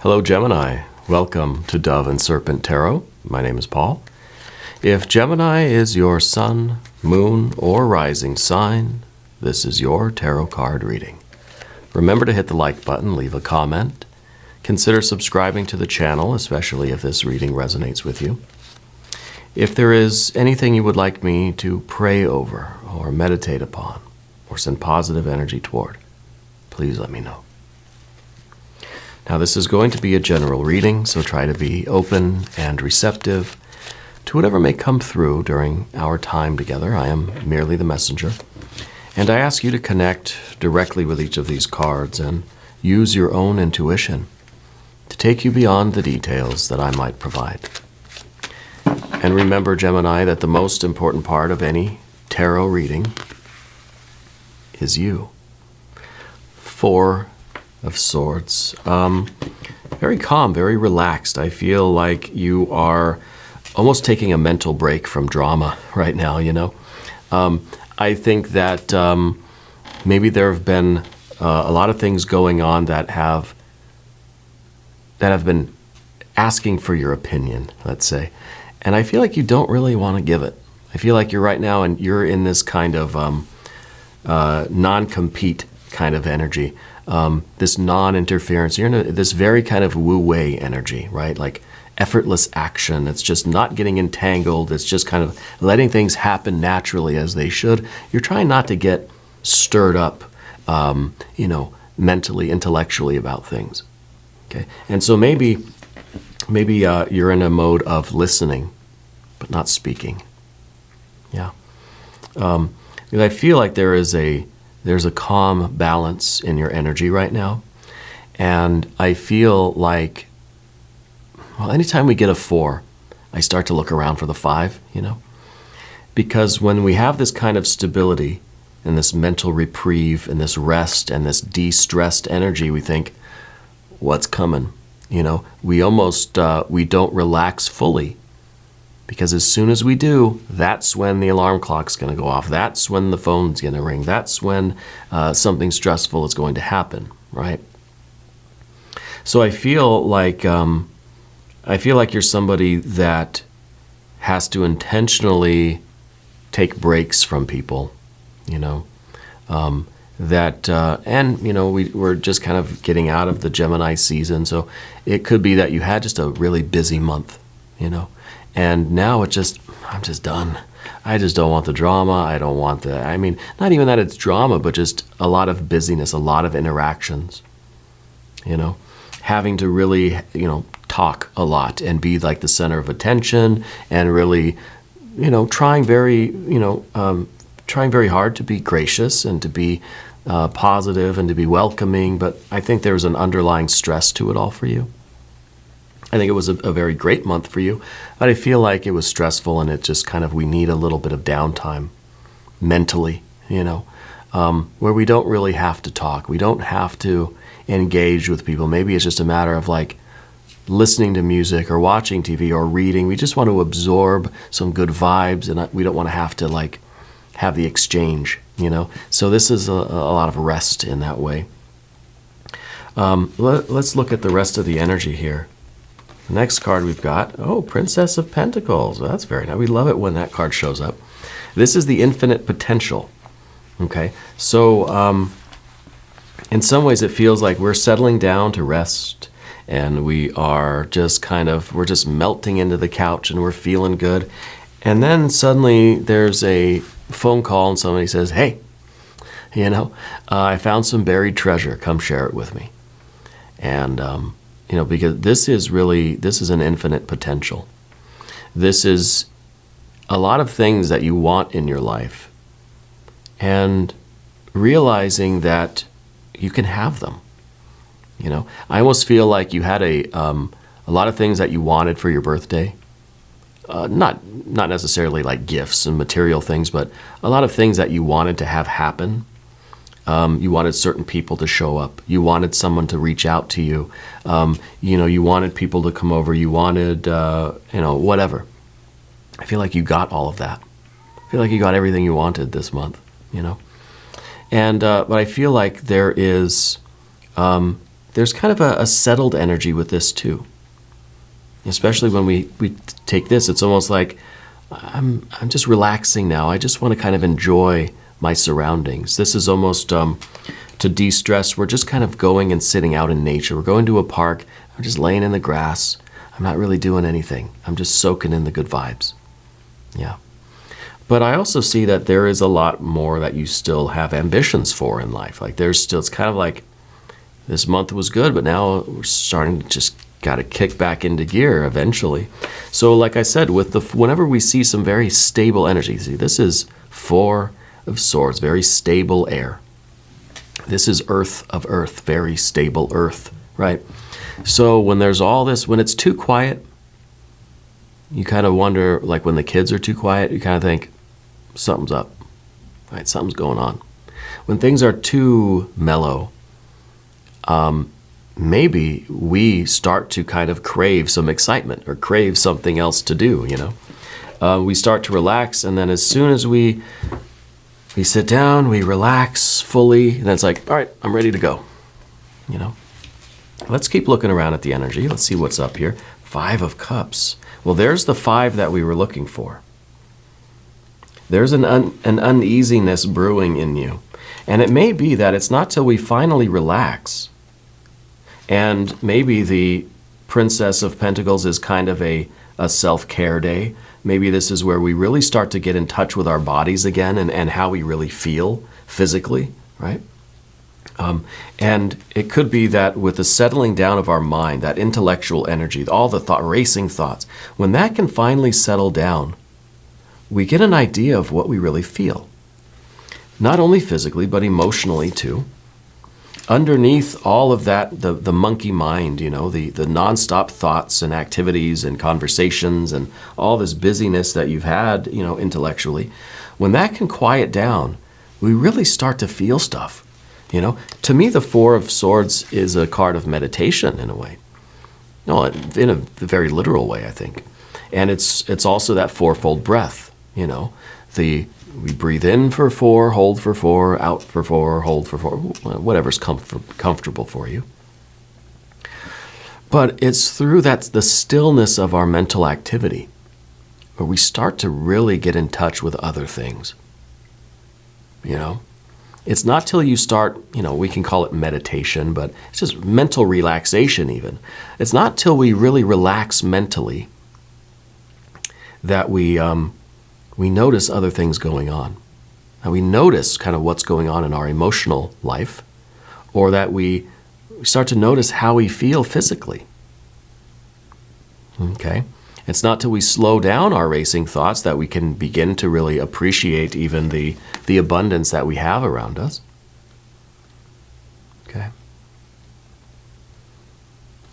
Hello, Gemini. Welcome to Dove and Serpent Tarot. My name is Paul. If Gemini is your sun, moon, or rising sign, this is your tarot card reading. Remember to hit the like button, leave a comment. Consider subscribing to the channel, especially if this reading resonates with you. If there is anything you would like me to pray over or meditate upon or send positive energy toward, please let me know. Now, this is going to be a general reading, so try to be open and receptive to whatever may come through during our time together. I am merely the messenger, and I ask you to connect directly with each of these cards and use your own intuition to take you beyond the details that I might provide. And remember, Gemini, that the most important part of any tarot reading is you. Four of Swords. Very calm, very relaxed. I feel like you are almost taking a mental break from drama right now, you know. I think that maybe there have been a lot of things going on that have been asking for your opinion, let's say. And I feel like you don't really want to give it. I feel like you're right now and you're in this kind of non-compete kind of energy. This non-interference. You're in this very kind of wu-wei energy, right? Like effortless action. It's just not getting entangled. It's just kind of letting things happen naturally as they should. You're trying not to get stirred up, mentally, intellectually about things. Okay, and so maybe you're in a mode of listening, but not speaking. Yeah, I feel like there's a calm balance in your energy right now. And I feel like, well, anytime we get a 4, I start to look around for the 5, Because when we have this kind of stability and this mental reprieve and this rest and this de-stressed energy, we think, what's coming? We almost, we don't relax fully. Because as soon as we do, that's when the alarm clock's going to go off. That's when the phone's going to ring. That's when something stressful is going to happen, right? So I feel like you're somebody that has to intentionally take breaks from people, we're just kind of getting out of the Gemini season. So it could be that you had just a really busy month, And now I'm just done. I just don't want the drama. I don't want not even that it's drama, but just a lot of busyness, a lot of interactions, having to really, talk a lot and be like the center of attention and really, trying very hard to be gracious and to be positive and to be welcoming. But I think there's an underlying stress to it all for you. I think it was a very great month for you, but I feel like it was stressful and it just kind of, we need a little bit of downtime mentally, where we don't really have to talk. We don't have to engage with people. Maybe it's just a matter of like listening to music or watching TV or reading. We just want to absorb some good vibes and we don't want to have to like have the exchange, So this is a lot of rest in that way. Let's look at the rest of the energy here. Next card we've got, Princess of Pentacles. Well, that's very nice. We love it when that card shows up. This is the infinite potential. Okay, so in some ways it feels like we're settling down to rest and we are just we're just melting into the couch and we're feeling good. And then suddenly there's a phone call and somebody says, hey, I found some buried treasure. Come share it with me. And, because this is an infinite potential. This is a lot of things that you want in your life and realizing that you can have them. I almost feel like you had a lot of things that you wanted for your birthday. Not necessarily like gifts and material things, but a lot of things that you wanted to have happen. You wanted certain people to show up. You wanted someone to reach out to you. You wanted people to come over. You wanted, whatever. I feel like you got all of that. I feel like you got everything you wanted this month, And, but I feel like there is there's kind of a settled energy with this too. Especially when we take this, it's almost like I'm just relaxing now. I just want to kind of enjoy my surroundings. This is almost to de-stress. We're just kind of going and sitting out in nature. We're going to a park. I'm just laying in the grass. I'm not really doing anything. I'm just soaking in the good vibes. Yeah. But I also see that there is a lot more that you still have ambitions for in life. Like there's still, it's kind of like this month was good, but now we're starting to just got to kick back into gear eventually. So like I said, whenever we see some very stable energy, see this is 4 of Swords, very stable air. This is Earth of Earth, very stable Earth, right? So when there's all this, when it's too quiet, you kind of wonder, like when the kids are too quiet, you kind of think, something's up, right? Something's going on. When things are too mellow, maybe we start to kind of crave some excitement or crave something else to do, you know? We start to relax, and then as soon as we sit down, we relax fully, and then it's like, all right, I'm ready to go, you know? Let's keep looking around at the energy. Let's see what's up here. 5 of Cups. Well, there's the 5 that we were looking for. There's an uneasiness brewing in you. And it may be that it's not till we finally relax, and maybe the Princess of Pentacles is kind of a self-care day. Maybe this is where we really start to get in touch with our bodies again and how we really feel physically, right? And it could be that with the settling down of our mind, that intellectual energy, all the racing thoughts, when that can finally settle down, we get an idea of what we really feel. Not only physically, but emotionally too. Underneath all of that, the monkey mind, you know, the nonstop thoughts and activities and conversations and all this busyness that you've had, you know, intellectually, when that can quiet down, we really start to feel stuff. You know, to me, the 4 of Swords is a card of meditation in a way. No, in a very literal way, I think. And it's also that 4-fold breath, you know. We breathe in for 4, hold for 4, out for 4, hold for 4, whatever's comfortable for you. But it's through the stillness of our mental activity where we start to really get in touch with other things, you know. It's not till you start, you know, we can call it meditation, but it's just mental relaxation even. It's not till we really relax mentally that we notice other things going on. And we notice kind of what's going on in our emotional life, or that we start to notice how we feel physically. Okay? It's not till we slow down our racing thoughts that we can begin to really appreciate even the abundance that we have around us. Okay?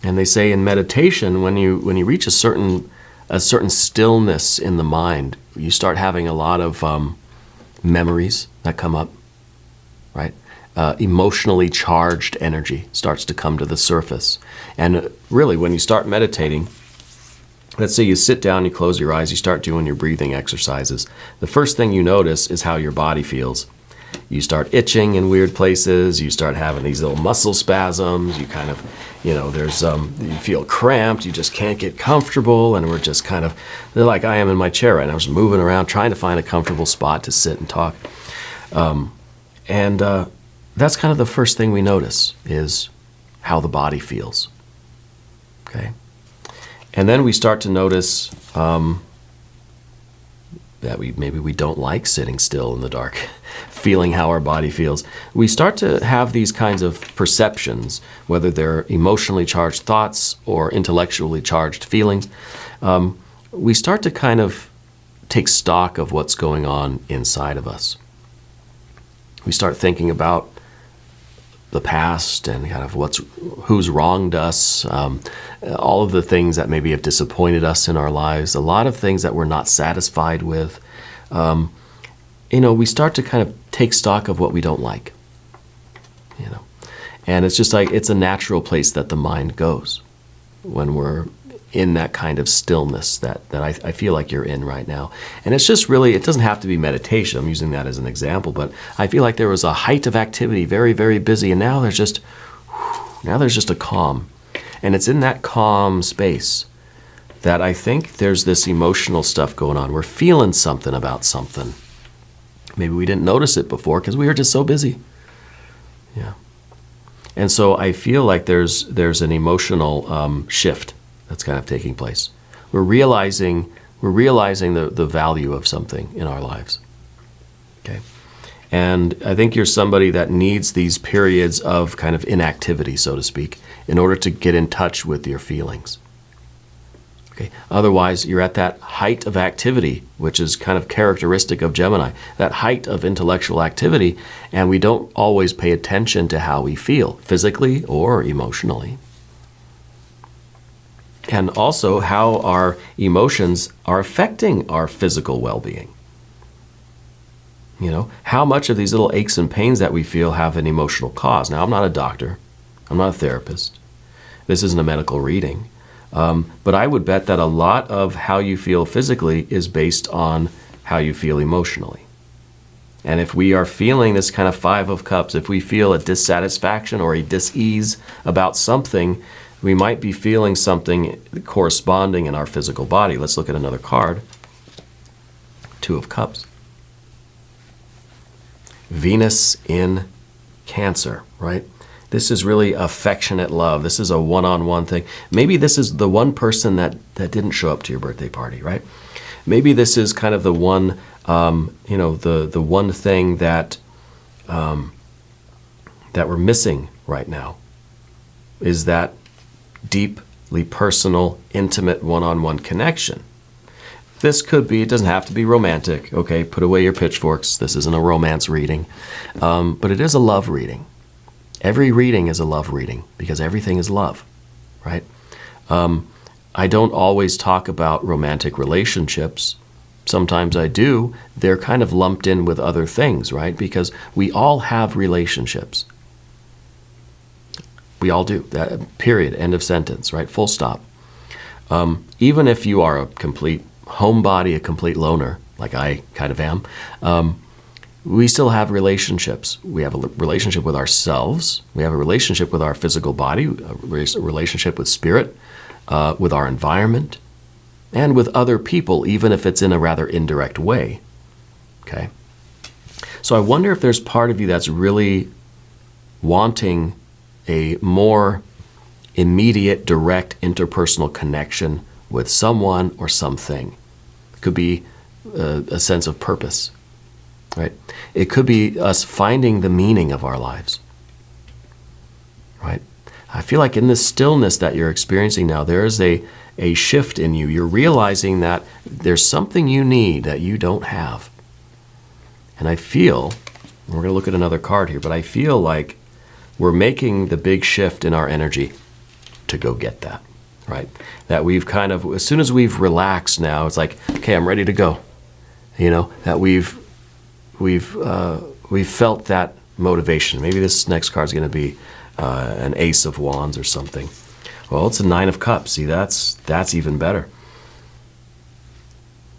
And they say in meditation, when you reach a certain stillness in the mind, you start having a lot of memories that come up, right? Emotionally charged energy starts to come to the surface. And really, when you start meditating, let's say you sit down, you close your eyes, you start doing your breathing exercises. The first thing you notice is how your body feels. You start itching in weird places, you start having these little muscle spasms, you kind of, you know, you feel cramped, you just can't get comfortable, and we're just kind of, they're like I am in my chair right now, just moving around, trying to find a comfortable spot to sit and talk. That's kind of the first thing we notice is how the body feels, okay? And then we start to notice that maybe we don't like sitting still in the dark, feeling how our body feels. We start to have these kinds of perceptions, whether they're emotionally charged thoughts or intellectually charged feelings. We start to kind of take stock of what's going on inside of us. We start thinking about the past and kind of who's wronged us, all of the things that maybe have disappointed us in our lives, a lot of things that we're not satisfied with. You know, we start to kind of take stock of what we don't like, you know. And it's just like, it's a natural place that the mind goes when we're in that kind of stillness that I feel like you're in right now. And it's just really, it doesn't have to be meditation. I'm using that as an example, but I feel like there was a height of activity, very, very busy, and now there's just Now there's just a calm. And it's in that calm space that I think there's this emotional stuff going on. We're feeling something about something. Maybe we didn't notice it before because we were just so busy. Yeah. And so I feel like there's an emotional shift that's kind of taking place. We're realizing the value of something in our lives. Okay. And I think you're somebody that needs these periods of kind of inactivity, so to speak, in order to get in touch with your feelings. Okay. Otherwise, you're at that height of activity, which is kind of characteristic of Gemini, that height of intellectual activity, and we don't always pay attention to how we feel, physically or emotionally. And also how our emotions are affecting our physical well-being. You know, how much of these little aches and pains that we feel have an emotional cause? Now, I'm not a doctor. I'm not a therapist. This isn't a medical reading. But I would bet that a lot of how you feel physically is based on how you feel emotionally. And if we are feeling this kind of Five of Cups, if we feel a dissatisfaction or a dis-ease about something, we might be feeling something corresponding in our physical body. Let's look at another card. Two of Cups. Venus in Cancer, right? This is really affectionate love. This is a one-on-one thing. Maybe this is the one person that didn't show up to your birthday party, right? Maybe this is kind of the one, the one thing that we're missing right now is that deeply personal, intimate, one-on-one connection. This could be, it doesn't have to be romantic, okay? Put away your pitchforks. This isn't a romance reading, but it is a love reading. Every reading is a love reading because everything is love, right? I don't always talk about romantic relationships. Sometimes I do. They're kind of lumped in with other things, right? Because we all have relationships. We all do. That, period. End of sentence, right? Full stop. Even if you are a complete homebody, a complete loner, like I kind of am, we still have relationships. We have a relationship with ourselves. We have a relationship with our physical body, a relationship with spirit, with our environment, and with other people, even if it's in a rather indirect way. Okay? So I wonder if there's part of you that's really wanting a more immediate, direct, interpersonal connection with someone or something. It could be a sense of purpose. Right? It could be us finding the meaning of our lives. Right? I feel like in this stillness that you're experiencing now, there is a shift in you. You're realizing that there's something you need that you don't have. And I feel, we're going to look at another card here, but I feel like we're making the big shift in our energy to go get that. Right? That we've kind of, as soon as we've relaxed now, it's like, okay, I'm ready to go. You know, that we've felt that motivation. Maybe this next card is going to be an Ace of Wands or something. Well, it's a Nine of Cups. See, that's even better.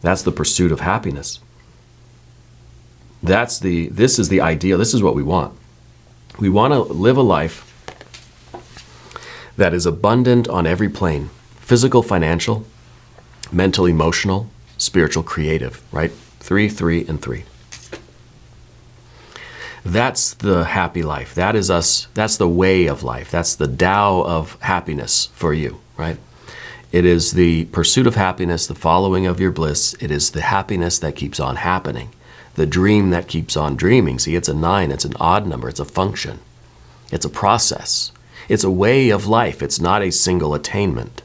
That's the pursuit of happiness. This is the ideal. This is what we want. We want to live a life that is abundant on every plane: physical, financial, mental, emotional, spiritual, creative, right? 3, 3, and 3. That's the happy life. That is us. That's the way of life. That's the Tao of happiness for you, right? It is the pursuit of happiness, the following of your bliss. It is the happiness that keeps on happening, the dream that keeps on dreaming. See, it's a 9. It's an odd number. It's a function. It's a process. It's a way of life. It's not a single attainment.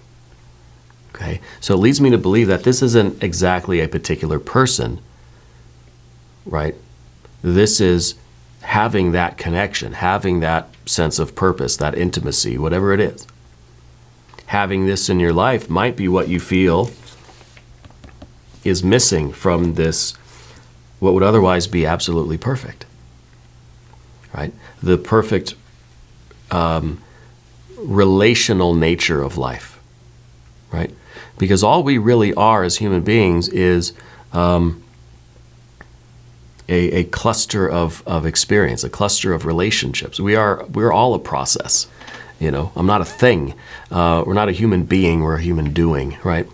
Okay? So it leads me to believe that this isn't exactly a particular person, right? This is having that connection, having that sense of purpose, that intimacy, whatever it is. Having this in your life might be what you feel is missing from this, what would otherwise be absolutely perfect, right? The perfect relational nature of life, right? Because all we really are as human beings is a cluster of experience, a cluster of relationships. We're all a process. I'm not a thing. We're not a human being. We're a human doing, right?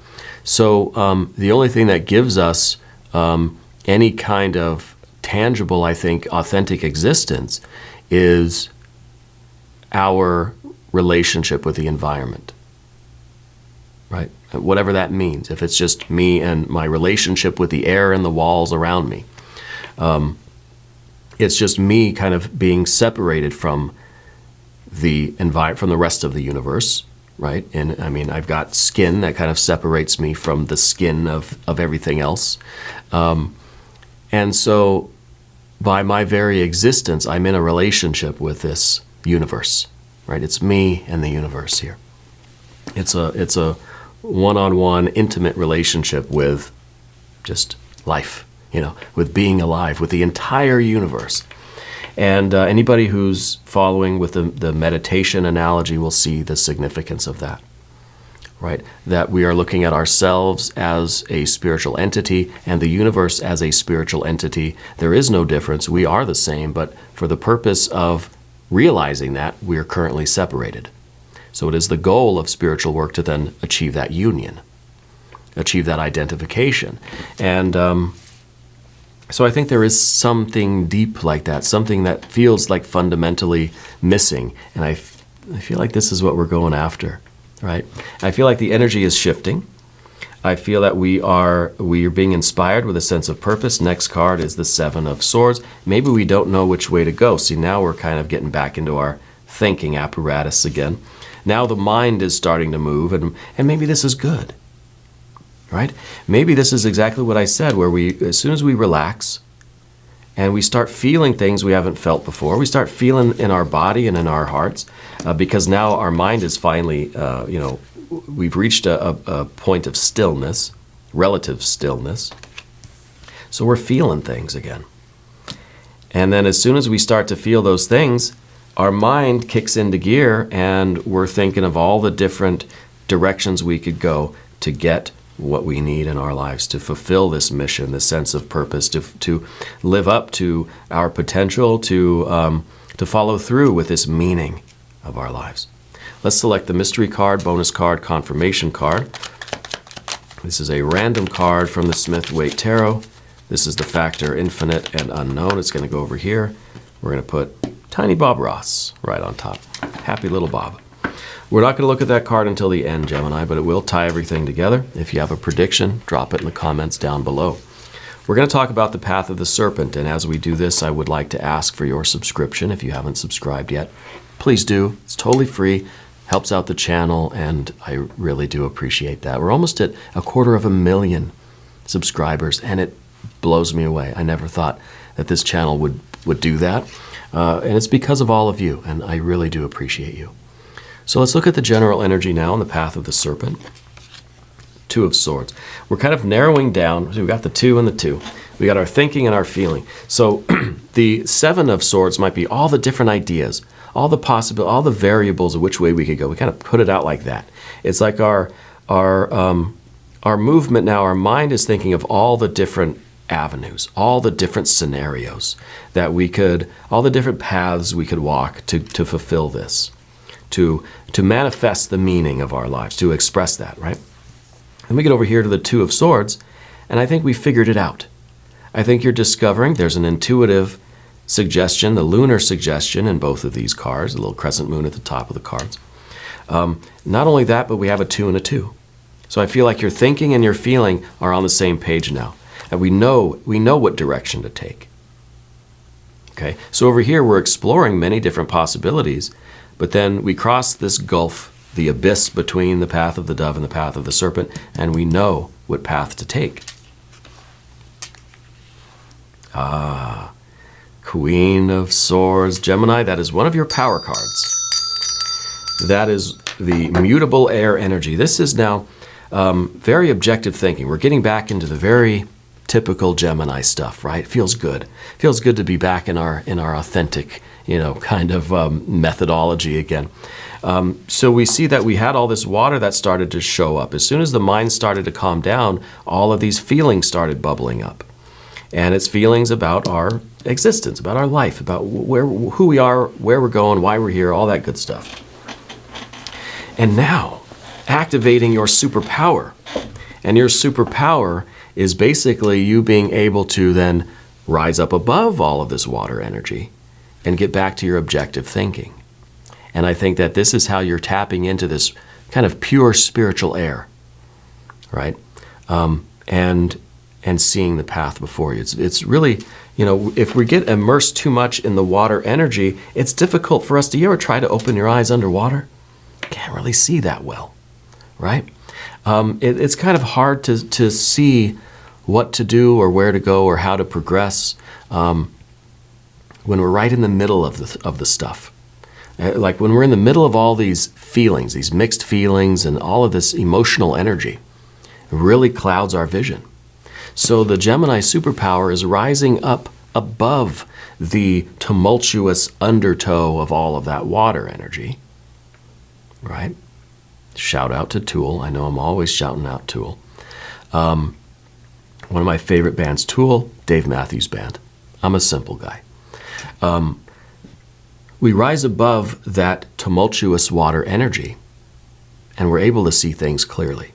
So the only thing that gives us any kind of tangible, I think, authentic existence is our relationship with the environment, right? Whatever that means. If it's just me and my relationship with the air and the walls around me, it's just me kind of being separated from the from the rest of the universe, right? And I mean, I've got skin that kind of separates me from the skin of everything else. And so by my very existence, I'm in a relationship with this universe, right? It's me and the universe here. It's a one-on-one intimate relationship with just life, with being alive, with the entire universe. And anybody who's following with the meditation analogy will see the significance of that, right? That we are looking at ourselves as a spiritual entity and the universe as a spiritual entity. There is no difference. We are the same, but for the purpose of realizing that, we are currently separated. So it is the goal of spiritual work to then achieve that union, achieve that identification. And so I think there is something deep like that, something that feels like fundamentally missing. And I feel like this is what we're going after, right? I feel like the energy is shifting. I feel that we are being inspired with a sense of purpose. Next card is the Seven of Swords. Maybe we don't know which way to go. See, now we're kind of getting back into our thinking apparatus again. Now the mind is starting to move, and maybe this is good. Right? Maybe this is exactly what I said, where as soon as we relax and we start feeling things we haven't felt before, we start feeling in our body and in our hearts, because now our mind is finally, we've reached a point of stillness, relative stillness. So we're feeling things again. And then as soon as we start to feel those things, our mind kicks into gear and we're thinking of all the different directions we could go to get what we need in our lives to fulfill this mission, this sense of purpose, to live up to our potential, to follow through with this meaning of our lives. Let's select the mystery card, bonus card, confirmation card. This is a random card from the Smith-Waite Tarot. This is the factor infinite and unknown. It's going to go over here. We're going to put tiny Bob Ross right on top. Happy little Bob. We're not going to look at that card until the end, Gemini, but it will tie everything together. If you have a prediction, drop it in the comments down below. We're going to talk about the path of the serpent, and as we do this, I would like to ask for your subscription. If you haven't subscribed yet, please do. It's totally free, helps out the channel, and I really do appreciate that. We're almost at 250,000 subscribers, and it blows me away. I never thought that this channel would do that, and it's because of all of you, and I really do appreciate you. So let's look at the general energy now on the path of the serpent. Two of Swords. We're kind of narrowing down. So we got the 2 and the 2. We got our thinking and our feeling. So the 7 of Swords might be all the different ideas, all the variables of which way we could go. We kind of put it out like that. It's like our movement now, our mind is thinking of all the different avenues, all the different scenarios that we could, all the different paths we could walk to fulfill this. To manifest the meaning of our lives, to express that, right? Then we get over here to the 2 of Swords, and I think we figured it out. I think you're discovering there's an intuitive suggestion, the lunar suggestion in both of these cards, a little crescent moon at the top of the cards. Not only that, but we have a 2 and a 2. So I feel like your thinking and your feeling are on the same page now. And we know what direction to take. Okay, so over here we're exploring many different possibilities. But then we cross this gulf, the abyss between the path of the dove and the path of the serpent, and we know what path to take. Queen of Swords, Gemini, that is one of your power cards. That is the mutable air energy. This is now very objective thinking. We're getting back into the very typical Gemini stuff, right? Feels good. Feels good to be back in our authentic, kind of methodology again. So we see that we had all this water that started to show up. As soon as the mind started to calm down, all of these feelings started bubbling up. And it's feelings about our existence, about our life, about who we are, where we're going, why we're here, all that good stuff. And now, activating your superpower. And your superpower is basically you being able to then rise up above all of this water energy and get back to your objective thinking. And I think that this is how you're tapping into this kind of pure spiritual air, right? And seeing the path before you. It's really, if we get immersed too much in the water energy, it's difficult for us. Do you ever try to open your eyes underwater? Can't really see that well, right? It's kind of hard to see what to do or where to go or how to progress when we're right in the middle of the stuff. Like when we're in the middle of all these feelings, these mixed feelings and all of this emotional energy, it really clouds our vision. So the Gemini superpower is rising up above the tumultuous undertow of all of that water energy, right? Shout out to Tool. I know I'm always shouting out Tool. One of my favorite bands, Tool, Dave Matthews Band. I'm a simple guy. We rise above that tumultuous water energy, and we're able to see things clearly.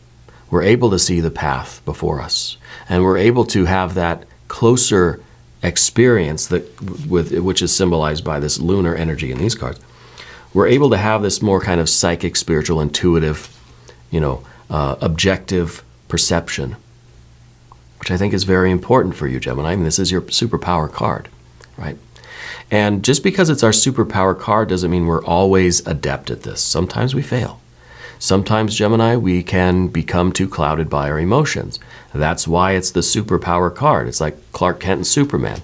We're able to see the path before us, and we're able to have that closer experience which is symbolized by this lunar energy in these cards. We're able to have this more kind of psychic, spiritual, intuitive, objective perception, which I think is very important for you, Gemini. I mean, this is your superpower card, right? And just because it's our superpower card doesn't mean we're always adept at this. Sometimes we fail. Sometimes, Gemini, we can become too clouded by our emotions. That's why it's the superpower card. It's like Clark Kent and Superman.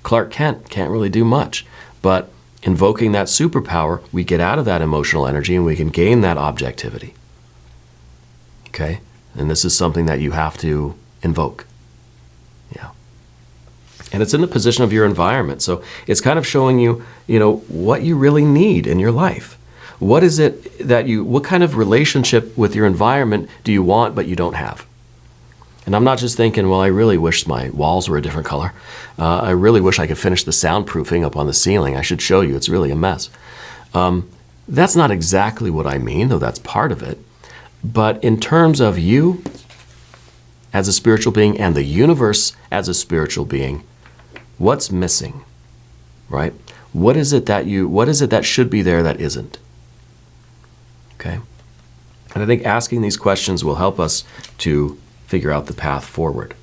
Clark Kent can't really do much, but invoking that superpower, we get out of that emotional energy and we can gain that objectivity. Okay? And this is something that you have to invoke. Yeah. And it's in the position of your environment. So it's kind of showing you, what you really need in your life. What is it what kind of relationship with your environment do you want but you don't have? And I'm not just thinking, well, I really wish my walls were a different color. I really wish I could finish the soundproofing up on the ceiling. I should show you, it's really a mess. That's not exactly what I mean, though that's part of it. But in terms of you as a spiritual being and the universe as a spiritual being, what's missing, right? What is it that should be there that isn't? Okay? And I think asking these questions will help us to figure out the path forward.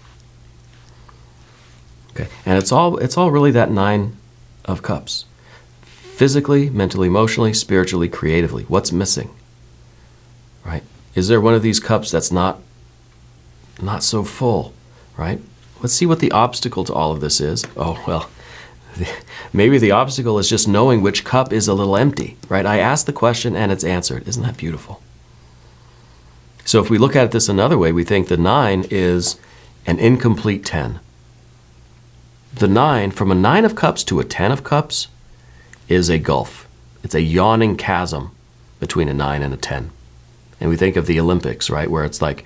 Okay? And it's all really that 9 of Cups. Physically, mentally, emotionally, spiritually, creatively. What's missing? Right? Is there one of these cups that's not so full, right? Let's see what the obstacle to all of this is. Oh, well, maybe the obstacle is just knowing which cup is a little empty, right? I asked the question and it's answered. Isn't that beautiful? So if we look at this another way, we think the 9 is an incomplete 10. The 9, from a 9 of Cups to a 10 of Cups, is a gulf. It's a yawning chasm between a 9 and a 10. And we think of the Olympics, right, where it's like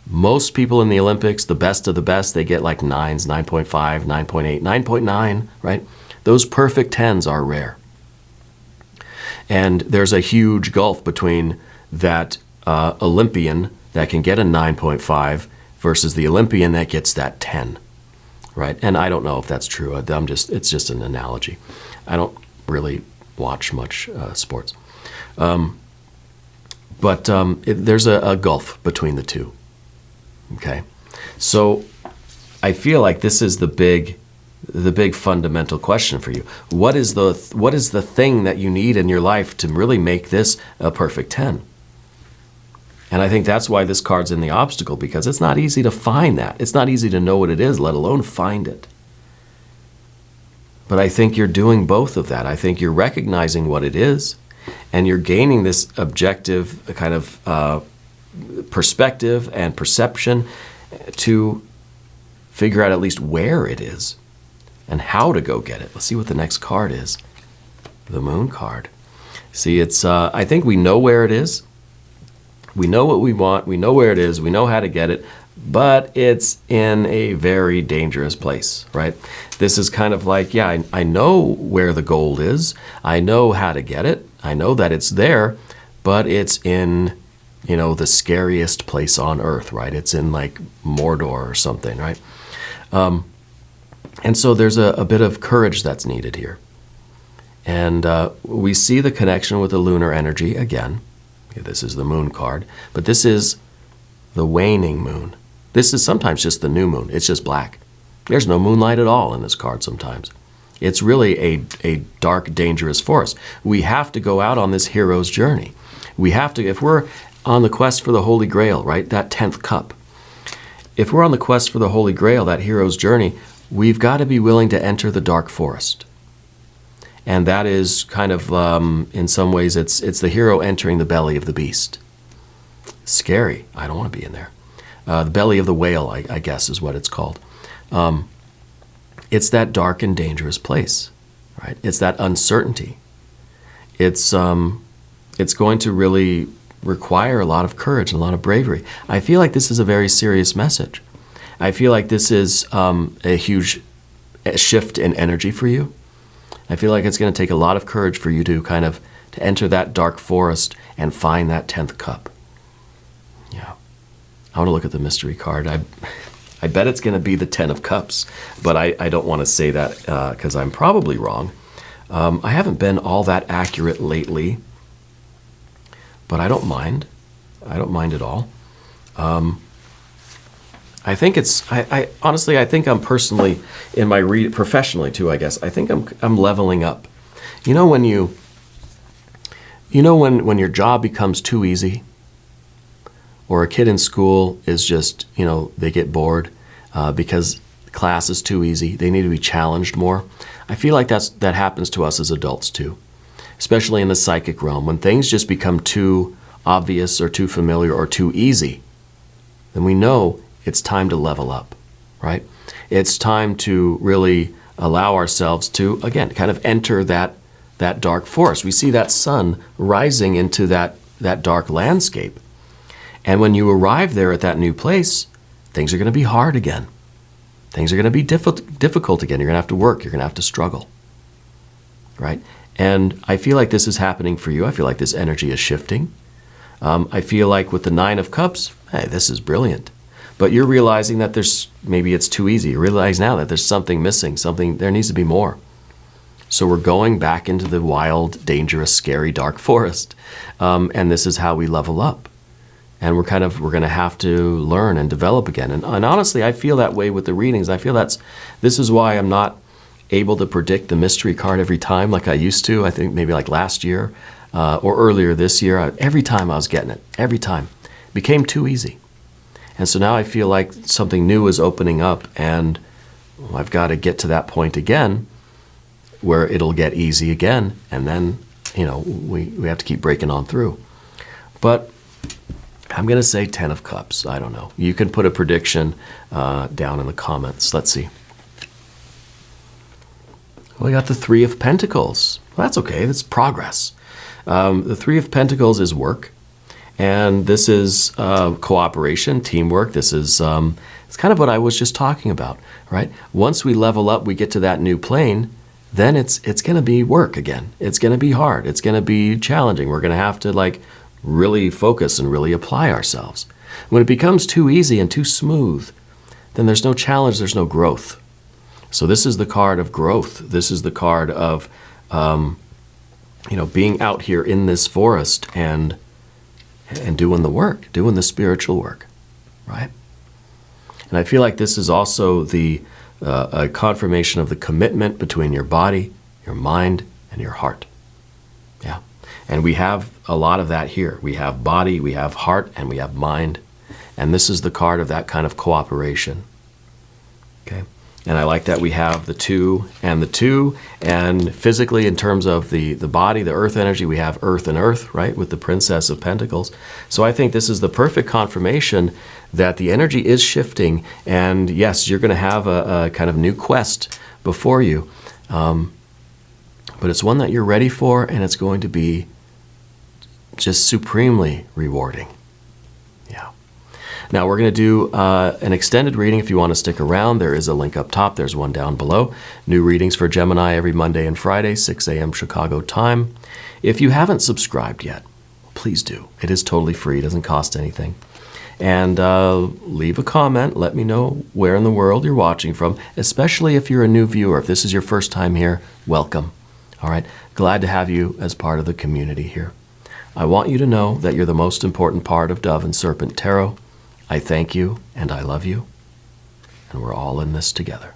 most people in the Olympics, the best of the best, they get like 9s, 9.5, 9.8, 9.9, right? Those perfect 10s are rare. And there's a huge gulf between that Olympian that can get a 9.5 versus the Olympian that gets that 10, right? And I don't know if that's true. It's just an analogy. I don't really watch much sports. But there's a gulf between the two. Okay, so I feel like this is the big fundamental question for you. What is the thing that you need in your life to really make this a perfect 10? And I think that's why this card's in the obstacle, because it's not easy to find that. It's not easy to know what it is, let alone find it. But I think you're doing both of that. I think you're recognizing what it is, and you're gaining this objective kind of perspective and perception to figure out at least where it is and how to go get it. Let's see what the next card is. The Moon card. See, it's I think we know where it is. We know what we want. We know where it is. We know how to get it. But it's in a very dangerous place, right? This is kind of like, yeah, I know where the gold is. I know how to get it. I know that it's there. but it's in, the scariest place on earth, right? It's in like Mordor or something, right? And so there's a bit of courage that's needed here. And we see the connection with the lunar energy again. This is the moon card, but this is the waning moon. This is sometimes just the new moon. It's just black. There's no moonlight at all in this card sometimes. It's really a dark, dangerous forest. We have to go out on this hero's journey. We have to, if we're on the quest for the Holy Grail, right, that 10th cup, if we're on the quest for the Holy Grail, that hero's journey, we've got to be willing to enter the dark forest. And that is kind of, in some ways, it's the hero entering the belly of the beast. Scary. I don't want to be in there. The belly of the whale, I guess, is what it's called. It's that dark and dangerous place, right? It's that uncertainty. It's going to really require a lot of courage and a lot of bravery. I feel like this is a very serious message. I feel like this is a huge shift in energy for you. I feel like it's going to take a lot of courage for you to to enter that dark forest and find that 10th cup. Yeah. I want to look at the mystery card. I bet it's going to be the 10 of cups, but I don't want to say that because I'm probably wrong. I haven't been all that accurate lately, but I don't mind. I don't mind at all. I think it's, I honestly, I think I'm personally, in my professionally too, I guess, I think I'm leveling up. When when your job becomes too easy, or a kid in school is just, they get bored because class is too easy, they need to be challenged more. I feel like that happens to us as adults too, especially in the psychic realm. When things just become too obvious or too familiar or too easy, then we know it's time to level up, right? It's time to really allow ourselves to, again, kind of enter that dark forest. We see that sun rising into that dark landscape. And when you arrive there at that new place, things are going to be hard again. Things are going to be difficult again. You're going to have to work. You're going to have to struggle, right? And I feel like this is happening for you. I feel like this energy is shifting. I feel like with the 9 of Cups, hey, this is brilliant. But you're realizing that maybe it's too easy. You realize now that there's something missing, there needs to be more. So we're going back into the wild, dangerous, scary, dark forest. And this is how we level up. And we're going to have to learn and develop again. And honestly, I feel that way with the readings. I feel this is why I'm not able to predict the mystery card every time like I used to. I think maybe like last year or earlier this year. Every time I was getting it. Every time. It became too easy. And so now I feel like something new is opening up, and I've got to get to that point again where it'll get easy again, and then, we have to keep breaking on through. But I'm going to say 10 of Cups. I don't know. You can put a prediction down in the comments. Let's see. Well, we got the 3 of Pentacles. Well, that's okay. That's progress. The 3 of Pentacles is work. And this is cooperation, teamwork. This is it's kind of what I was just talking about, right? Once we level up, we get to that new plane, then it's going to be work again. It's going to be hard. It's going to be challenging. We're going to have to really focus and really apply ourselves. When it becomes too easy and too smooth, then there's no challenge, there's no growth. So this is the card of growth. This is the card of being out here in this forest and doing the work, doing the spiritual work, right? And I feel like this is also a confirmation of the commitment between your body, your mind, and your heart. Yeah. And we have a lot of that here. We have body, we have heart, and we have mind. And this is the card of that kind of cooperation. Okay. And I like that we have the 2 and the 2. And physically, in terms of the body, the earth energy, we have earth and earth, right, with the Princess of Pentacles. So I think this is the perfect confirmation that the energy is shifting. And yes, you're going to have a kind of new quest before you. But it's one that you're ready for, and it's going to be just supremely rewarding. Yeah. Now we're going to do an extended reading. If you want to stick around, there is a link up top. There's one down below. New readings for Gemini every Monday and Friday, 6 a.m. Chicago time. If you haven't subscribed yet, please do. It is totally free. It doesn't cost anything. And leave a comment. Let me know where in the world you're watching from, especially if you're a new viewer. If this is your first time here, welcome. All right. Glad to have you as part of the community here. I want you to know that you're the most important part of Dove and Serpent Tarot. I thank you and I love you. And we're all in this together.